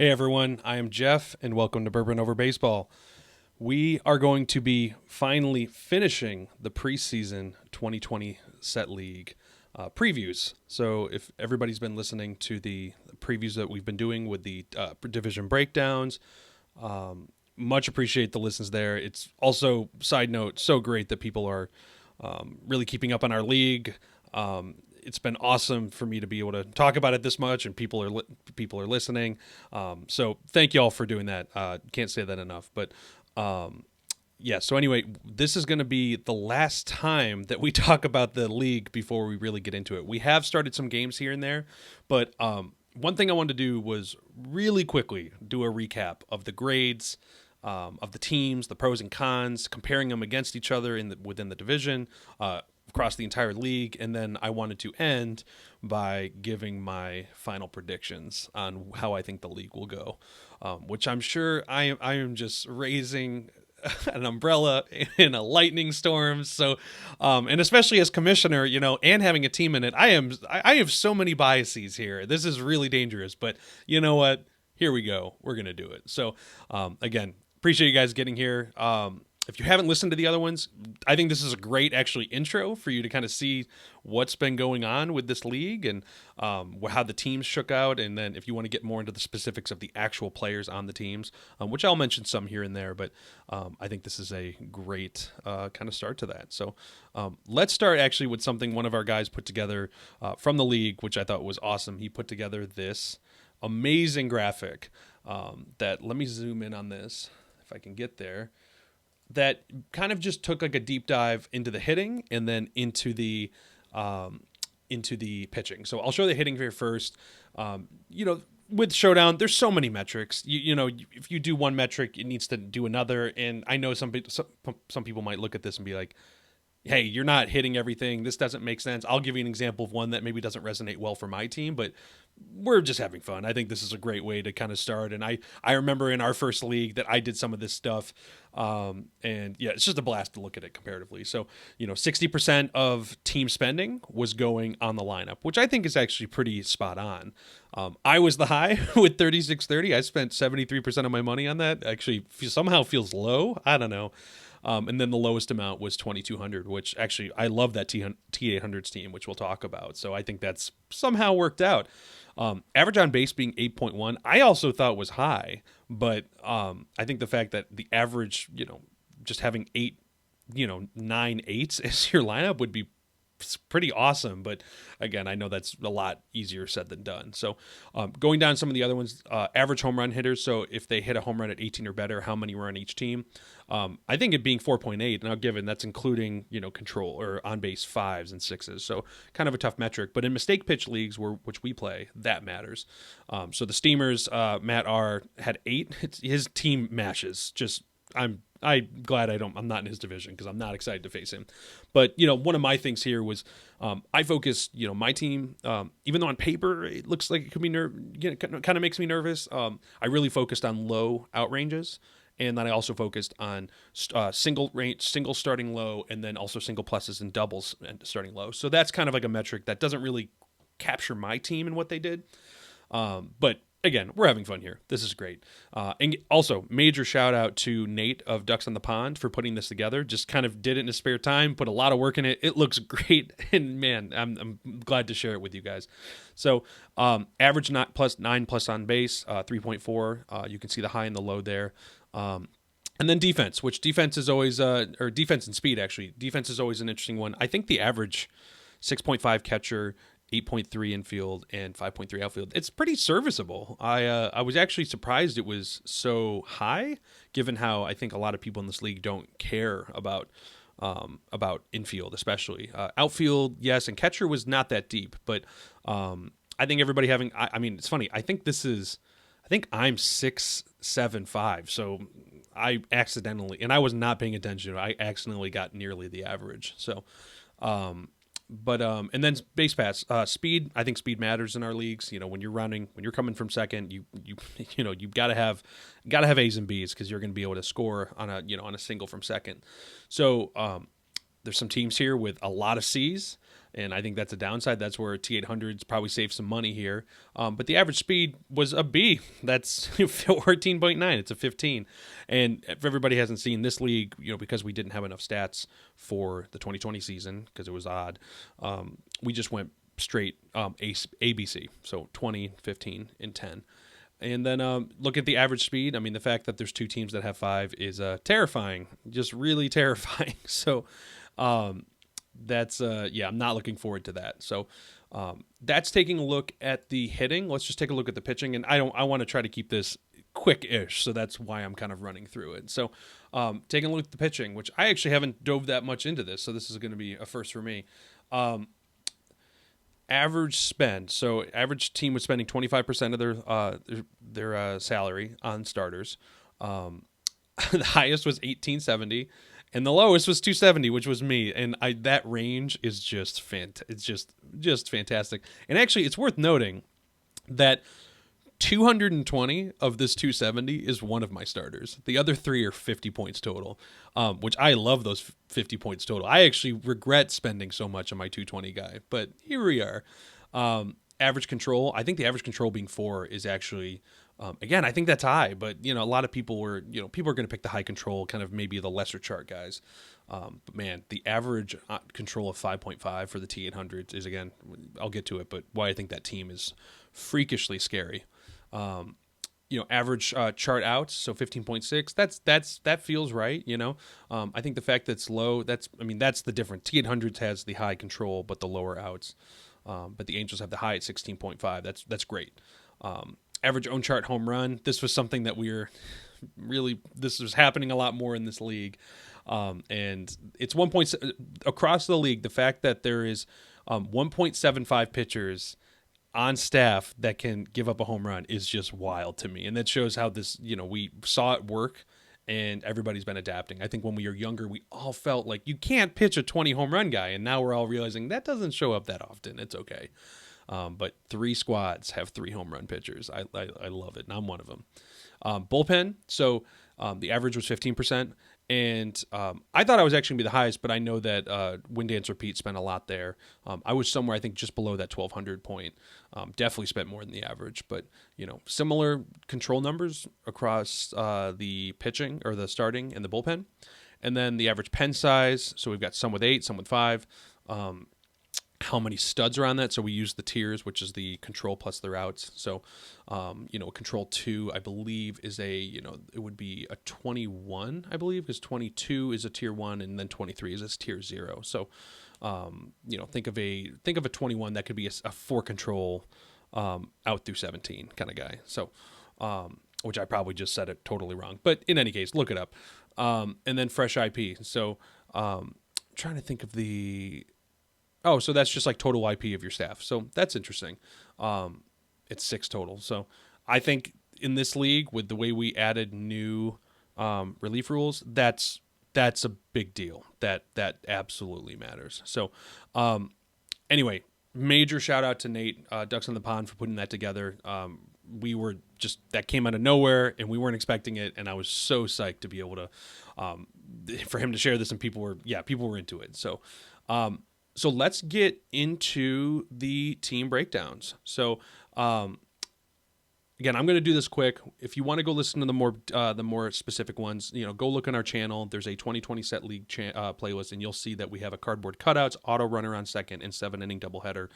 Hey everyone, I am Jeff, and welcome to Bourbon Over Baseball. We are going to be finally finishing the preseason 2020 Set League previews. So, if everybody's been listening to the previews that we've been doing with the division breakdowns, much appreciate the listens there. It's also, side note, so great that people are really keeping up on our league. It's been awesome for me to be able to talk about it this much, and people are listening. So thank you all for doing that. Can't say that enough. But yeah. So anyway, this is going to be the last time that we talk about the league before we really get into it. We have started some games here and there, but one thing I wanted to do was really quickly do a recap of the grades. Of the teams, the pros and cons, comparing them against each other within the division, across the entire league, and then I wanted to end by giving my final predictions on how I think the league will go, which I'm sure I am just raising an umbrella in a lightning storm. So, and especially as commissioner, and having a team in it, I have so many biases here. This is really dangerous, but you know what? Here we go. We're going to do it. So, again, appreciate you guys getting here. If you haven't listened to the other ones, I think this is a great actually intro for you to kind of see what's been going on with this league and how the teams shook out. And then if you want to get more into the specifics of the actual players on the teams, which I'll mention some here and there, but I think this is a great kind of start to that. So let's start actually with something one of our guys put together from the league, which I thought was awesome. He put together this amazing graphic that, let me zoom in on this if I can get there, that kind of just took like a deep dive into the hitting and then into the pitching. So I'll show the hitting here first. With Showdown, there's so many metrics. If you do one metric, it needs to do another. And I know some people might look at this and be like, hey, you're not hitting everything. This doesn't make sense. I'll give you an example of one that maybe doesn't resonate well for my team, but we're just having fun. I think this is a great way to kind of start. And I remember in our first league that I did some of this stuff. And yeah, it's just a blast to look at it comparatively. So, 60% of team spending was going on the lineup, which I think is actually pretty spot on. I was the high with 3630. I spent 73% of my money on that. Actually somehow feels low. I don't know. And then the lowest amount was 2,200, which actually I love that T800s team, which we'll talk about. So I think that's somehow worked out. Average on base being 8.1, I also thought was high, but I think the fact that the average, just having 9 eights as your lineup would be pretty awesome. But again, I know that's a lot easier said than done. So going down some of the other ones, average home run hitters. So if they hit a home run at 18 or better, how many were on each team? I think it being 4.8. Now, given that's including, control or on base 5s and 6s. So kind of a tough metric. But in mistake pitch leagues, which we play, that matters. So the Steamers, Matt R had 8. His team mashes. I'm glad I'm not in his division because I'm not excited to face him. But, one of my things here was I focused, my team, even though on paper it looks like it could be kind of makes me nervous. I really focused on low out ranges. And then I also focused on single starting low, and then also single pluses and doubles starting low. So that's kind of like a metric that doesn't really capture my team and what they did. But again, we're having fun here. This is great. And also, major shout out to Nate of Ducks on the Pond for putting this together. Just kind of did it in his spare time, put a lot of work in it. It looks great. And man, I'm glad to share it with you guys. So average 9 plus on base, 3.4. You can see the high and the low there. And then defense, which defense is always, or defense and speed actually. Defense is always an interesting one. I think the average 6.5 catcher, 8.3 infield, and 5.3 outfield. It's pretty serviceable. I was actually surprised it was so high, given how I think a lot of people in this league don't care about infield, especially outfield. Yes, and catcher was not that deep, but I think everybody having. I mean, it's funny. I think I'm 6'7", 5". So I accidentally, and I was not paying attention. I accidentally got nearly the average. So. And then base paths, speed. I think speed matters in our leagues. When you're coming from second, you've got to have A's and B's because you're going to be able to score on a single from second. So there's some teams here with a lot of C's, And I think that's a downside. That's where T800s probably save some money here. But the average speed was a B. That's 14.9. It's a 15. And if everybody hasn't seen this league, because we didn't have enough stats for the 2020 season, because it was odd, we just went straight ABC. So 20, 15, and 10. And then look at the average speed. I mean, the fact that there's two teams that have 5 is terrifying, just really terrifying. So that's, I'm not looking forward to that. So that's taking a look at the hitting. Let's just take a look at the pitching. And I want to try to keep this quick-ish, so that's why I'm kind of running through it. So taking a look at the pitching, which I actually haven't dove that much into this, so this is going to be a first for me. Average spend. So average team was spending 25% of their salary on starters. The highest was $1,870, and the lowest was $270, which was me. And that range is just it's just fantastic. And actually, it's worth noting that 220 of this 270 is one of my starters. The other 3 are 50 points total, which I love those 50 points total. I actually regret spending so much on my 220 guy, but here we are. Average control. I think the average control being 4 is actually, again, I think that's high, but a lot of people are going to pick the high control, kind of maybe the lesser chart guys. But man, the average control of 5.5 for the T800s is, again, I'll get to it, but why I think that team is freakishly scary. Average chart outs, so 15.6. That feels right. I think the fact that it's low, that's the difference. T800s has the high control, but the lower outs. But the Angels have the high at 16.5. That's great. Average own chart home run. This was something that this was happening a lot more in this league. And it's 1. Across the league. The fact that there is 1.75 pitchers on staff that can give up a home run is just wild to me. And that shows how this, we saw it work and everybody's been adapting. I think when we were younger, we all felt like you can't pitch a 20 home run guy. And now we're all realizing that doesn't show up that often. It's okay. But 3 squads have 3 home run pitchers. I love it. And I'm one of them. Bullpen. So the average was 15%. And I thought I was actually going to be the highest, but I know that Wind Dancer Pete spent a lot there. I was somewhere, I think, just below that 1,200 point. Definitely spent more than the average, but similar control numbers across the pitching or the starting and the bullpen. And then the average pen size. So we've got some with 8, some with 5. How many studs are on that? So we use the tiers, which is the control plus the routes. So, control 2, I believe, is it would be a 21, I believe, because 22 is a tier 1, and then 23 is a tier 0. So, think of a 21 that could be a 4 control out through 17 kind of guy. So, which I probably just said it totally wrong, but in any case, look it up. And then fresh IP. So, trying to think of the. Oh, so that's just like total IP of your staff. So that's interesting. It's 6 total. So I think in this league, with the way we added new relief rules, that's a big deal. That absolutely matters. So anyway, major shout out to Nate, Ducks on the Pond, for putting that together. We were that came out of nowhere, and we weren't expecting it. And I was so psyched to be able to, for him to share this, and people were into it. So, So let's get into the team breakdowns. So, again, I'm going to do this quick. If you want to go listen to the more specific ones, go look on our channel. There's a 2020 set league playlist, and you'll see that we have a cardboard cutouts, auto runner on second, and 7-inning doubleheader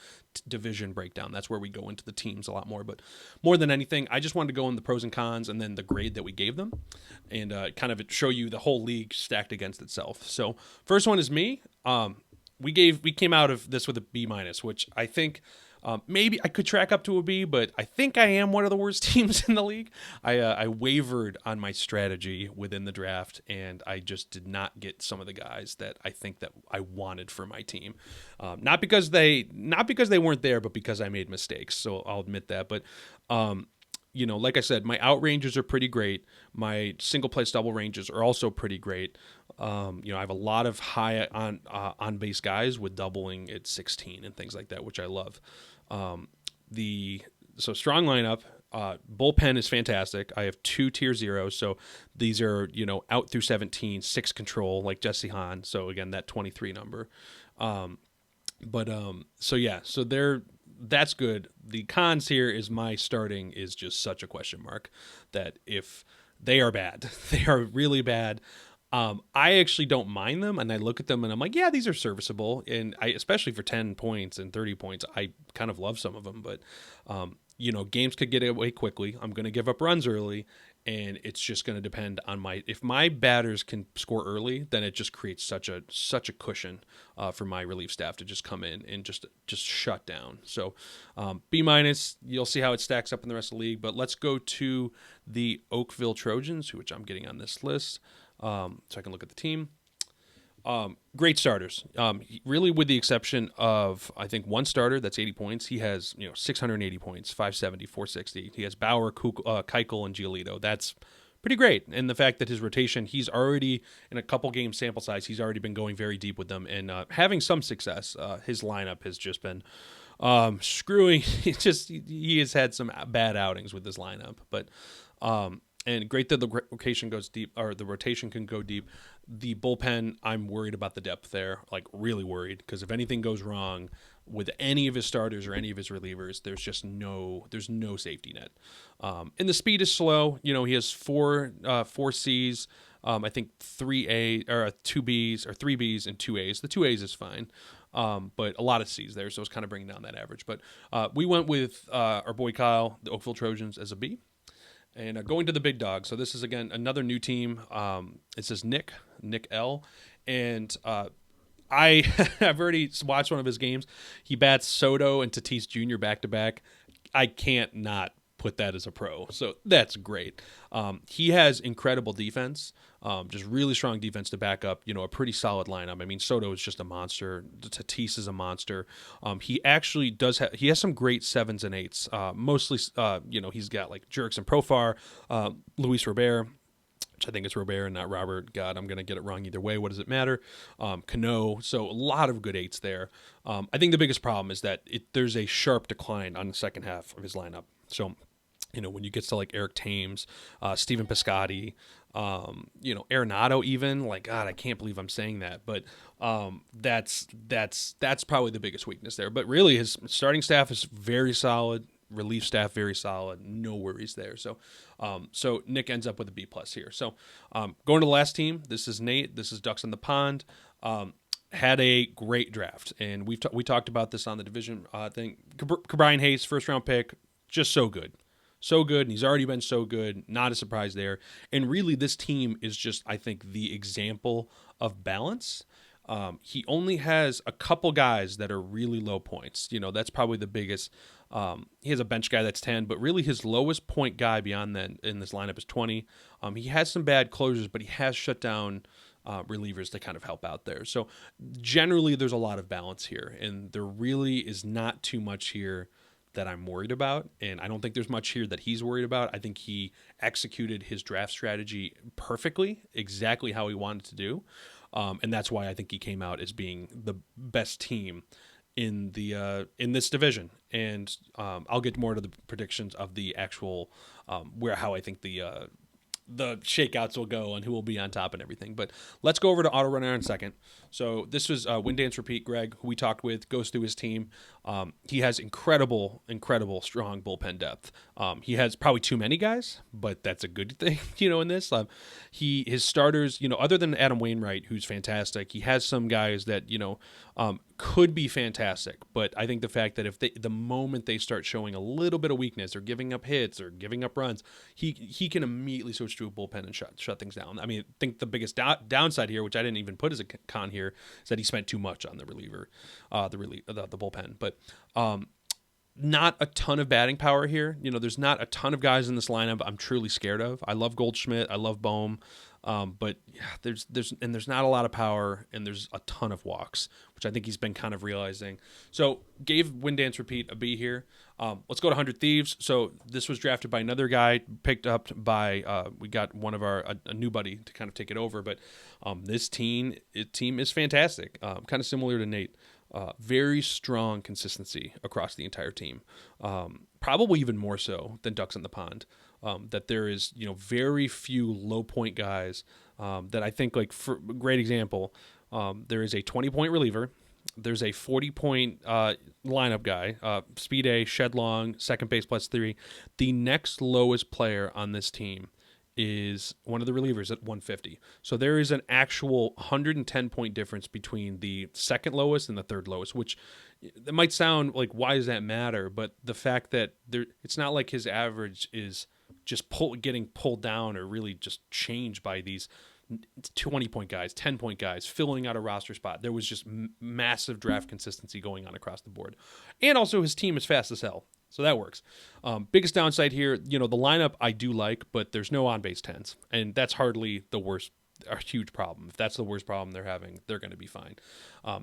division breakdown. That's where we go into the teams a lot more. But more than anything, I just wanted to go in the pros and cons, and then the grade that we gave them, and kind of show you the whole league stacked against itself. So first one is me. We came out of this with a B-, which I think maybe I could track up to a B, but I think I am one of the worst teams in the league. I wavered on my strategy within the draft, and I just did not get some of the guys that I think that I wanted for my team. Not because they weren't there, but because I made mistakes. So I'll admit that. But like I said, my out ranges are pretty great. My single place double ranges are also pretty great. I have a lot of high on base guys with doubling at 16 and things like that, which I love. So strong lineup. Bullpen is fantastic. I have 2 tier 0s, so these are out through 17, 6 control like Jesse Hahn. So again, that 23 number. But so that's good. The cons here is my starting is just such a question mark that if they are bad, they are really bad. I actually don't mind them, and I look at them and I'm like, yeah, these are serviceable, and I especially for 10 points and 30 points, I kind of love some of them, but games could get away quickly. I'm going to give up runs early, and it's just going to depend on if my batters can score early, then it just creates such a cushion for my relief staff to just come in and just shut down. So B minus, you'll see how it stacks up in the rest of the league. But let's go to the Oakville Trojans, which I'm getting on this list, so I can look at the team. Great starters. Really, with the exception of, I think, one starter that's 80 points. He has 680 points, 570, 460. He has Bauer, Keuchel, and Giolito. That's pretty great. And the fact that his rotation, he's already, in a couple game sample size, he's already been going very deep with them and having some success. His lineup has just been screwing. He has had some bad outings with this lineup. But and great that the rotation goes deep, or the rotation can go deep. The bullpen, I'm worried about the depth there, like really worried, because if anything goes wrong with any of his starters or any of his relievers, there's no safety net. And the speed is slow. He has four C's, I think 3A or 2Bs or 3Bs and 2As. The 2As is fine. But a lot of C's there, so it's kind of bringing down that average. But we went with our boy Kyle, the Oakville Trojans, as a B. And going to the big dog. So this is, again, another new team. It says Nick L. And I've already watched one of his games. He bats Soto and Tatis Jr. back-to-back. I can't not put that as a pro. So that's great. He has incredible defense, just really strong defense to back up, a pretty solid lineup. I mean, Soto is just a monster. Tatis is a monster. He actually he has some great 7s and 8s. Mostly, he's got like Jerks and Profar, Luis Robert, which I think it's Robert and not Robert. God, I'm going to get it wrong either way. What does it matter? Cano. So a lot of good 8s there. I think the biggest problem is that there's a sharp decline on the second half of his lineup. So, when you get to like Eric Thames, Stephen Piscotty, Arenado even, like, God, I can't believe I'm saying that, but that's probably the biggest weakness there. But really, his starting staff is very solid. Relief staff very solid, no worries there. So Nick ends up with a B+ here. So going to the last team, this is Nate. This is Ducks on the Pond. Had a great draft, and we talked about this on the division thing. Brian Hayes, first round pick, just so good. So good, and he's already been so good. Not a surprise there. And really, this team is just, I think, the example of balance. He only has a couple guys that are really low points. That's probably the biggest. He has a bench guy that's 10, but really his lowest point guy beyond that in this lineup is 20. He has some bad closers, but he has shut down relievers to kind of help out there. So generally, there's a lot of balance here, and there really is not too much here that I'm worried about, and I don't think there's much here that he's worried about. I think he executed his draft strategy perfectly, exactly how he wanted to do, and that's why I think he came out as being the best team in this division. And I'll get more to the predictions of the actual how I think the shakeouts will go and who will be on top and everything. But let's go over to Auto Runner in a second. So this was Win Dance Repeat. Greg, who we talked with, goes through his team. He has incredible strong bullpen depth. He has probably too many guys, but that's a good thing, in this. His starters, other than Adam Wainwright, who's fantastic, he has some guys that, could be fantastic. But I think the fact that if the moment they start showing a little bit of weakness or giving up hits or giving up runs, he can immediately switch to a bullpen and shut things down. I mean, I think the biggest downside here, which I didn't even put as a con here, is that he spent too much on the reliever, the bullpen. But not a ton of batting power here. There's not a ton of guys in this lineup I'm truly scared of. I love Goldschmidt. I love Bohm. But yeah, there's not a lot of power, and there's a ton of walks, which I think he's been kind of realizing. So gave Win Dance Repeat a B here. Let's go to 100 Thieves. So this was drafted by another guy, picked up by we got one of a new buddy to kind of take it over. But this team is fantastic. Kind of similar to Nate. Very strong consistency across the entire team. Probably even more so than Ducks in the Pond. That there is, very few low point guys that I think, like, for great example, there is a 20-point reliever there's a 40-point lineup guy, speed A, shed long, second base +3. The next lowest player on this team is one of the relievers at 150. So there is an actual 110-point difference between the second lowest and the third lowest, which it might sound like, why does that matter? But the fact that it's not like his average is just getting pulled down or really just changed by these 20-point guys, 10-point guys filling out a roster spot. There was just massive draft consistency going on across the board. And also his team is fast as hell. So that works. Biggest downside here, the lineup I do like, but there's no on-base 10s. And that's hardly the worst, a huge problem. If that's the worst problem they're having, they're going to be fine.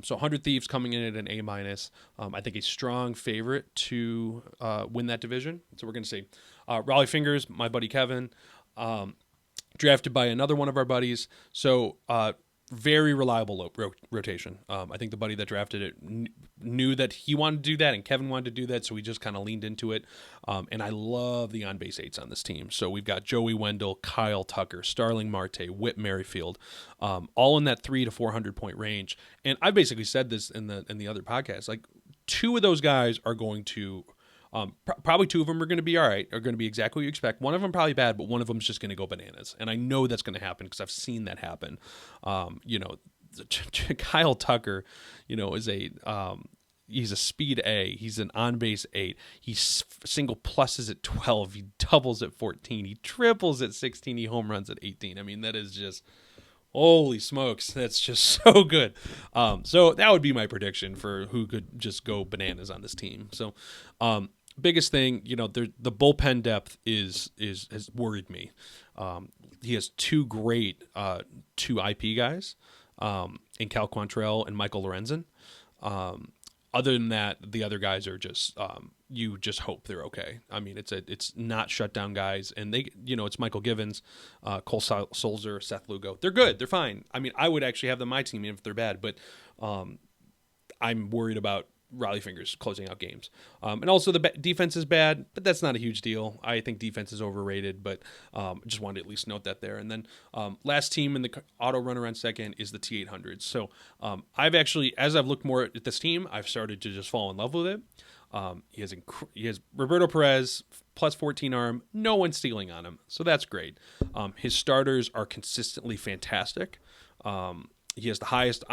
So 100 Thieves coming in at an A-. I think a strong favorite to win that division. So we're going to see. Raleigh Fingers, my buddy Kevin, drafted by another one of our buddies. So very reliable rotation. I think the buddy that drafted it knew that he wanted to do that and Kevin wanted to do that, so we just kind of leaned into it. And I love the on-base 8s on this team. So we've got Joey Wendell, Kyle Tucker, Starling Marte, Whit Merrifield, all in that 300 to 400 point range. And I basically said this in the other podcast. Like, two of those guys are going to probably two of them are going to be all right, are going to be exactly what you expect. One of them probably bad, but one of them is just going to go bananas. And I know that's going to happen because I've seen that happen. Kyle Tucker, is he's a speed A. He's an on-base 8. He single pluses at 12. He doubles at 14. He triples at 16. He home runs at 18. I mean, that is just... holy smokes, that's just so good. So that would be my prediction for who could just go bananas on this team. So biggest thing, the bullpen depth has worried me. He has two great 2 IP guys in Cal Quantrill and Michael Lorenzen. Other than that, the other guys are just you just hope they're okay. I mean, it's not shutdown guys, and they it's Michael Givens, Cole Sulzer, Seth Lugo. They're good. They're fine. I mean, I would actually have them on my team even if they're bad, but I'm worried about Raleigh Fingers closing out games. And also the defense is bad, but that's not a huge deal. I think defense is overrated, but just wanted to at least note that there. And then last team in the auto runner on second is the T800s. So I've actually, as I've looked more at this team, I've started to just fall in love with it. He has Roberto Perez plus 14 arm. No one's stealing on him, so that's great. His starters are consistently fantastic. He has the highest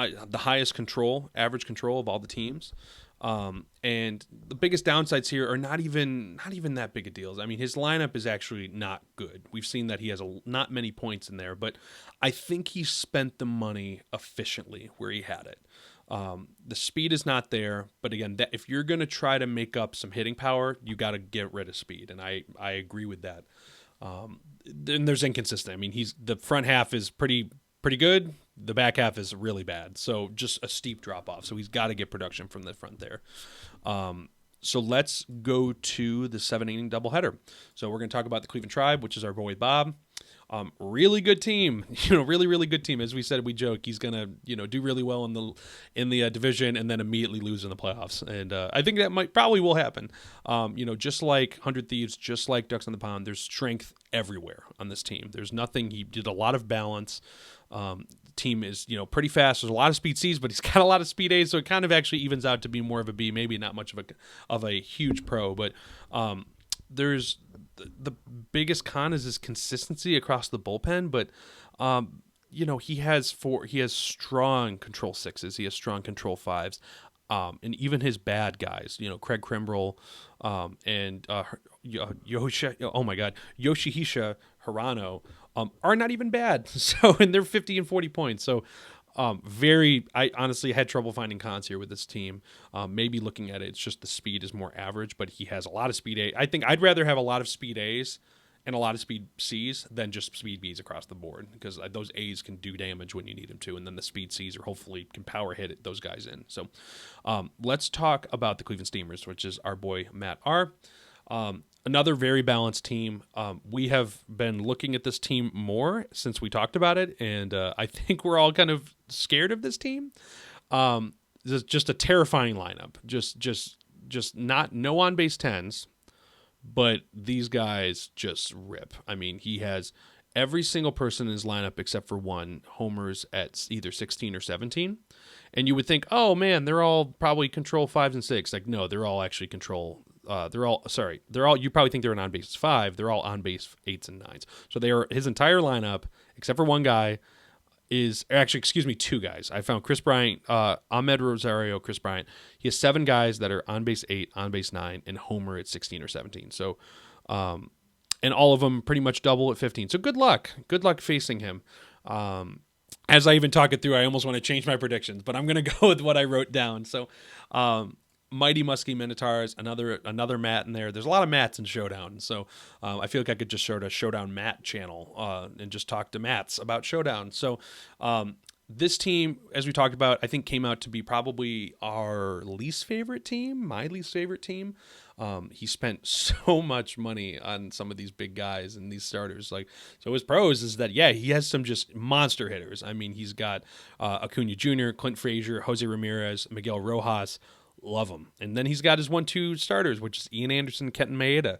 average control of all the teams. And the biggest downsides here are not even that big of deals. I mean, his lineup is actually not good. We've seen that he has not many points in there, but I think he spent the money efficiently where he had it. The speed is not there, but again, if you're going to try to make up some hitting power, you got to get rid of speed, and I agree with that. Then there's inconsistent. I mean, the front half is pretty good. The back half is really bad. So just a steep drop off. So he's got to get production from the front there. So let's go to the 7-inning doubleheader. So we're going to talk about the Cleveland Tribe, which is our boy Bob. Really good team, really, really good team. As we said, we joke he's gonna, do really well in the division and then immediately lose in the playoffs. And I think that probably will happen. Just like 100 Thieves, just like Ducks on the Pond, there's strength everywhere on this team. There's nothing. He did a lot of balance. Team is, pretty fast. There's a lot of speed C's, but he's got a lot of speed A's, so it kind of actually evens out to be more of a B. Maybe not much of a huge pro, but there's the biggest con is his consistency across the bullpen, but he has strong control 6s, he has strong control 5s, and even his bad guys, Craig Kimbrell and Yoshihisa Hirano are not even bad. So, and they're 50 and 40 points. So I honestly had trouble finding cons here with this team. Maybe looking at it, it's just the speed is more average, but he has a lot of speed A. I think I'd rather have a lot of speed A's and a lot of speed C's than just speed B's across the board, because those A's can do damage when you need them to, and then the speed C's are hopefully can power hit those guys in. So let's talk about the Cleveland Steamers, which is our boy Matt R. Another very balanced team. We have been looking at this team more since we talked about it, and I think we're all kind of scared of this team. This is just a terrifying lineup. Just no on-base 10s, but these guys just rip. I mean, he has every single person in his lineup except for one homers at either 16 or 17. And you would think, oh man, they're all probably control 5s and 6. Like, no, they're all actually control. You probably think they're an on base 5. They're all on base 8s and 9s. So they are his entire lineup except for one guy is actually, excuse me, two guys. I found Chris Bryant, Ahmed Rosario, Chris Bryant. He has 7 guys that are on base 8, on base 9, and homer at 16 or 17. So, and all of them pretty much double at 15. So good luck. Good luck facing him. As I even talk it through, I almost want to change my predictions, but I'm going to go with what I wrote down. So, Mighty Muskie Minotaurs, another Matt in there. There's a lot of Matts in Showdown, so I feel like I could just start a Showdown Matt channel and just talk to Matts about Showdown. So this team, as we talked about, I think came out to be probably our least favorite team, my least favorite team. He spent so much money on some of these big guys and these starters. So his pros is that, yeah, he has some just monster hitters. I mean, he's got Acuna Jr., Clint Frazier, Jose Ramirez, Miguel Rojas. Love him. And then he's got his 1-2 starters, which is Ian Anderson, Kenton Maeda.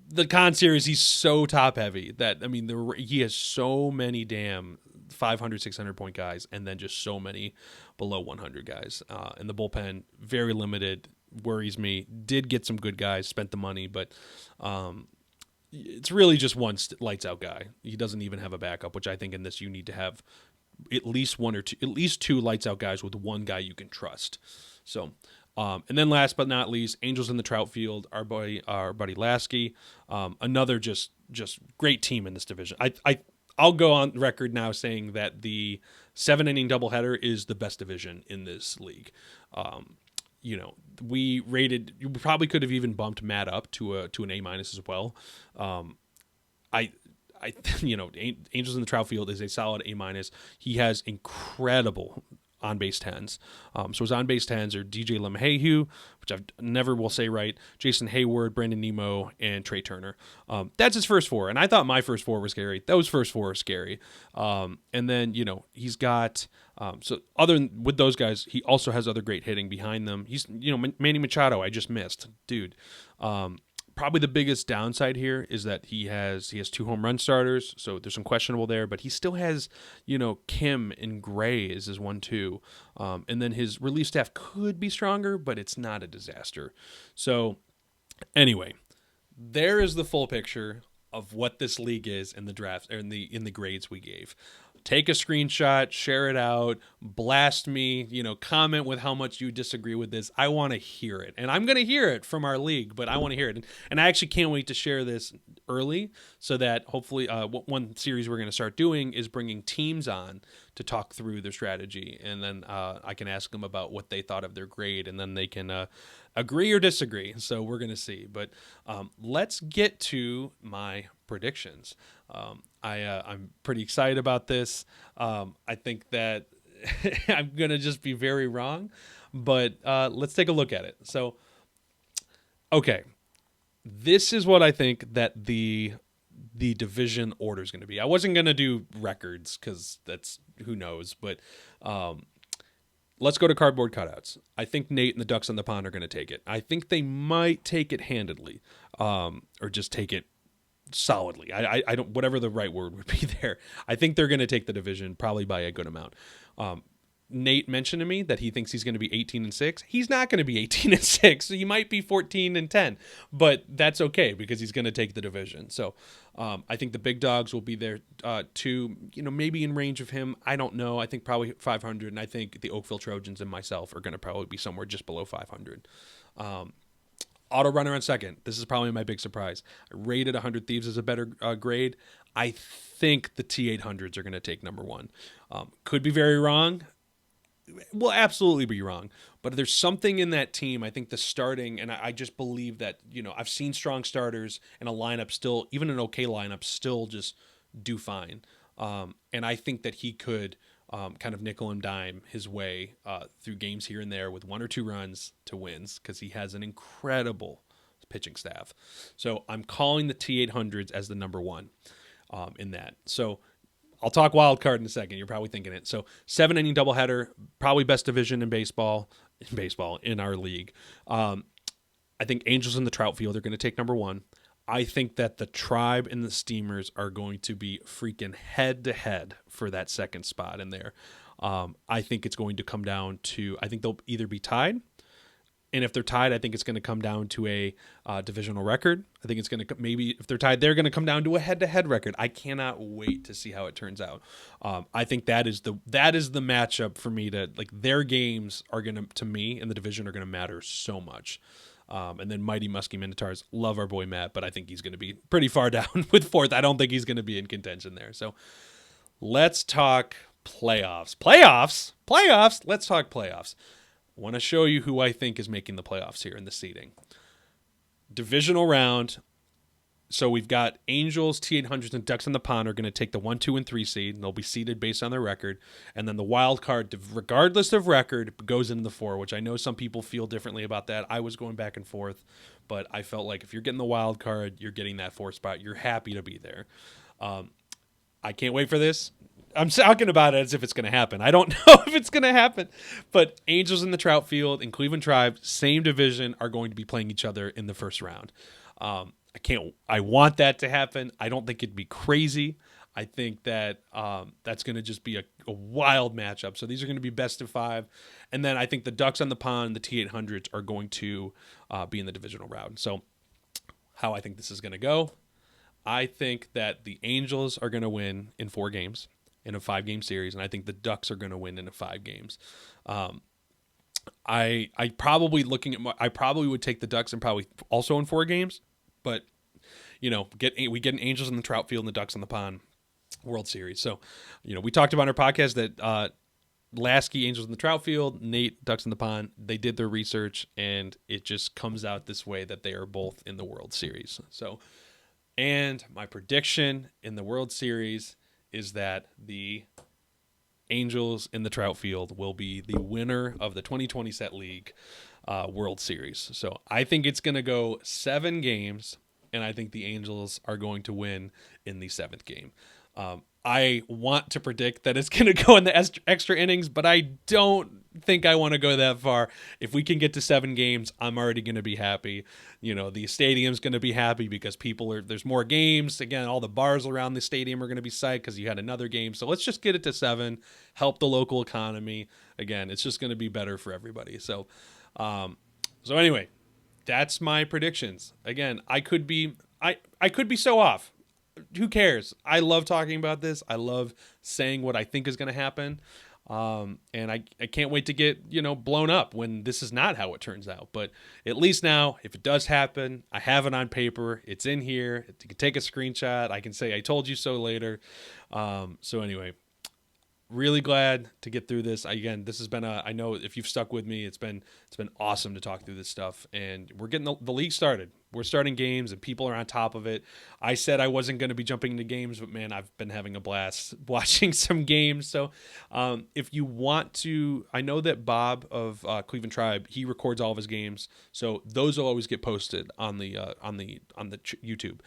The con series, he's so top heavy that, I mean, he has so many damn 500, 600 point guys, and then just so many below 100 guys. And the bullpen, very limited, worries me. Did get some good guys, spent the money, but it's really just one lights out guy. He doesn't even have a backup, which I think in this you need to have at least two lights out guys with one guy you can trust. So, and then last but not least, Angels in the Trout Field, our buddy Lasky, another just great team in this division. I'll go on record now saying that the 7-inning doubleheader is the best division in this league. We you probably could have even bumped Matt up to an A- as well. Angels in the Trout Field is a solid A-. He has incredible on-base 10s. So his on-base 10s are DJ LeMahieu, which I never will say right, Jason Hayward, Brandon Nimmo, and Trey Turner. That's his first 4, and I thought my first 4 were scary. Those first 4 are scary. And then, he's got... so other than with those guys, he also has other great hitting behind them. He's, Manny Machado, I just missed. Dude. Probably the biggest downside here is that he has 2 home run starters, so there's some questionable there, but he still has, Kim and Gray is his 1-2. And then his relief staff could be stronger, but it's not a disaster. So anyway, there is the full picture of what this league is in the draft or in the grades we gave. Take a screenshot, share it out, blast me, comment with how much you disagree with this. I want to hear it. And I'm going to hear it from our league, but I want to hear it. And I actually can't wait to share this early so that hopefully one series we're going to start doing is bringing teams on to talk through their strategy. And then I can ask them about what they thought of their grade, and then they can agree or disagree. So we're going to see. But let's get to my predictions. I'm pretty excited about this. I think that I'm going to just be very wrong, but let's take a look at it. So, okay, this is what I think that the division order is going to be. I wasn't going to do records because that's who knows, but let's go to cardboard cutouts. I think Nate and the Ducks on the Pond are going to take it. I think they might take it handedly, or just take it solidly. I don't, whatever the right word would be there. I think they're going to take the division probably by a good amount. Nate mentioned to me that he thinks he's going to be 18-6. He's not going to be 18-6. So he might be 14-10, but that's okay because he's going to take the division. So I think the big dogs will be there too, maybe in range of him. I don't know. I think probably 500. And I think the Oakville Trojans and myself are going to probably be somewhere just below 500. Auto runner on second. This is probably my big surprise. I rated 100 Thieves as a better grade. I think the T800s are going to take number 1. Could be very wrong. Will absolutely be wrong. But there's something in that team. I think the starting, and I just believe that, I've seen strong starters and a lineup still, even an okay lineup, still just do fine. And I think that he could kind of nickel and dime his way through games here and there with 1 or 2 runs to wins because he has an incredible pitching staff. So I'm calling the T800s as the number 1 in that. So I'll talk wild card in a second. You're probably thinking it. So 7-inning doubleheader, probably best division in baseball in our league. I think Angels in the Trout Field are going to take number 1. I think that the Tribe and the Steamers are going to be freaking head to head for that second spot in there. I think it's going to come down to, I think they'll either be tied. And if they're tied, I think it's going to come down to a divisional record. I think it's going to, maybe if they're tied, they're going to come down to a head-to-head record. I cannot wait to see how it turns out. I think that is the matchup for me to, like, their games are going to me, in the division, are going to matter so much. And then Mighty Muskie Minotaurs, love our boy Matt, but I think he's going to be pretty far down with fourth. I don't think he's going to be in contention there. So let's talk playoffs. Playoffs? Let's talk playoffs. I want to show you who I think is making the playoffs here in the seeding. Divisional round. So we've got Angels, T800s, and Ducks on the Pond are going to take the 1, 2, and 3 seed, and they'll be seeded based on their record. And then the wild card, regardless of record, goes into the 4, which I know some people feel differently about that. I was going back and forth, but I felt like if you're getting the wild card, you're getting that 4 spot. You're happy to be there. I can't wait for this. I'm talking about it as if it's going to happen. I don't know if it's going to happen. But Angels in the Trout Field and Cleveland Tribe, same division, are going to be playing each other in the first round. I want that to happen. I don't think it'd be crazy. I think that that's going to just be a wild matchup. So these are going to be best of 5. And then I think the Ducks on the Pond, the T800s, are going to be in the divisional round. So how I think this is going to go, I think that the Angels are going to win in 4 games. In a 5-game series, and I think the Ducks are going to win in 5 games. I probably would take the Ducks and probably also in 4 games, but we get an Angels in the Trout Field and the Ducks on the Pond World Series. So, we talked about on our podcast that Lasky, Angels in the Trout Field, Nate, Ducks in the Pond. They did their research, and it just comes out this way that they are both in the World Series. So, and my prediction in the World Series is that the Angels in the Trout Field will be the winner of the 2020 Set League World Series. So I think it's going to go 7 games, and I think the Angels are going to win in the 7th game. I want to predict that it's going to go in the extra innings, but I don't think I want to go that far. If we can get to 7 games, I'm already going to be happy. The stadium's going to be happy because there's more games. Again, all the bars around the stadium are going to be psyched because you had another game. So let's just get it to 7, help the local economy. Again, it's just going to be better for everybody. So anyway, that's my predictions. Again, I could be so off. Who cares? I love talking about this. I love saying what I think is going to happen. And I can't wait to get, blown up when this is not how it turns out. But at least now, if it does happen, I have it on paper. It's in here. You can take a screenshot. I can say, I told you so later. So anyway, really glad to get through this. Again, this has been I know if you've stuck with me, it's been awesome to talk through this stuff. And we're getting the league started. We're starting games and people are on top of it. I said I wasn't going to be jumping into games, but man, I've been having a blast watching some games. So if you want to, I know that Bob of Cleveland Tribe, he records all of his games. So those will always get posted on the YouTube.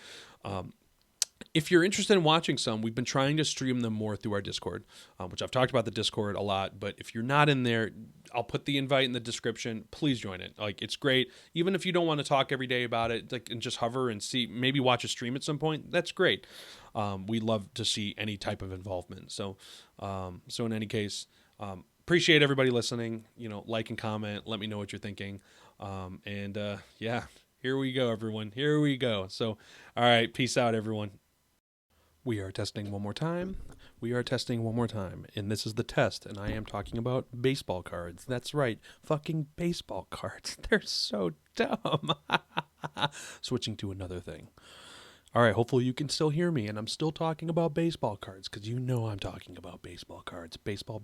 If you're interested in watching some, we've been trying to stream them more through our Discord, which I've talked about the Discord a lot. But if you're not in there, I'll put the invite in the description. Please join it. It's great. Even if you don't want to talk every day about it, and just hover and see, maybe watch a stream at some point, that's great. We love to see any type of involvement. So in any case, appreciate everybody listening. Like and comment. Let me know what you're thinking. Yeah, here we go, everyone. Here we go. So, all right, peace out, everyone. We are testing one more time. And this is the test. And I am talking about baseball cards. That's right. Fucking baseball cards. They're so dumb. Switching to another thing. All right. Hopefully you can still hear me. And I'm still talking about baseball cards because I'm talking about baseball cards. Baseball.